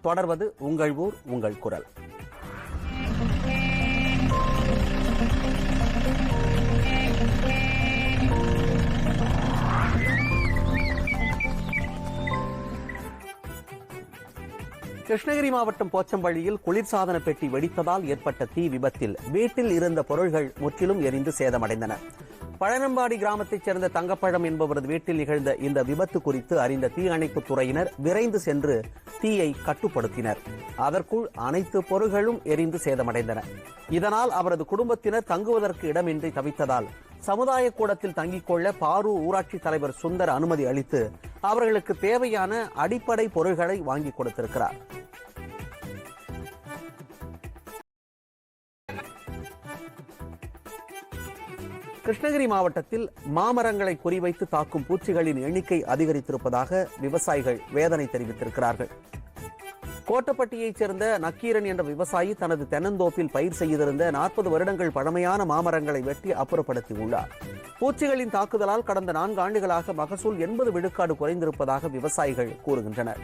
தொடர்வது உங்கள் ஊர் உங்கள் குரல். கிருஷ்ணகிரி மாவட்டம் போச்சம்பள்ளியில் குளிர்சாதன பெட்டி வெடித்ததால் ஏற்பட்ட தீ விபத்தில் வீட்டில் இருந்த பொருள்கள் முற்றிலும் எரிந்து சேதமடைந்தன. பழனம்பாடி கிராமத்தைச் சேர்ந்த தங்கப்பழம் என்பவரது வீட்டில் நிகழ்ந்த இந்த விபத்து குறித்து அறிந்த தீயணைப்புத் துறையினர் விரைந்து சென்று தீயை கட்டுப்படுத்தினர். அதற்குள் அனைத்து பொருள்களும் எரிந்து சேதமடைந்தன. இதனால் அவரது குடும்பத்தினர் தங்குவதற்கு இடமின்றி தவித்ததால் சமுதாய கூடத்தில் தங்கிக் கொள்ள பாரூர் ஊராட்சி தலைவர் சுந்தர் அனுமதி அளித்து அவர்களுக்கு தேவையான அடிப்படை பொருள்களை வாங்கி கொடுத்திருக்கிறார். கிருஷ்ணகிரி மாவட்டத்தில் மாமரங்களை குறிவைத்து தாக்கும் பூச்சிகளின் எண்ணிக்கை அதிகரித்திருப்பதாக விவசாயிகள் வேதனை தெரிவித்திருக்கிறார்கள். கோட்டப்பட்டியைச் சேர்ந்த நக்கீரன் என்ற விவசாயி தனது தென்னந்தோப்பில் பயிர் செய்திருந்த 40 வருடங்கள் பழமையான மாமரங்களை வெட்டி அப்புறப்படுத்தியுள்ளார். பூச்சிகளின் தாக்குதலால் கடந்த 4 ஆண்டுகளாக மகசூல் 80 விழுக்காடு குறைந்திருப்பதாக விவசாயிகள் கூறுகின்றனர்.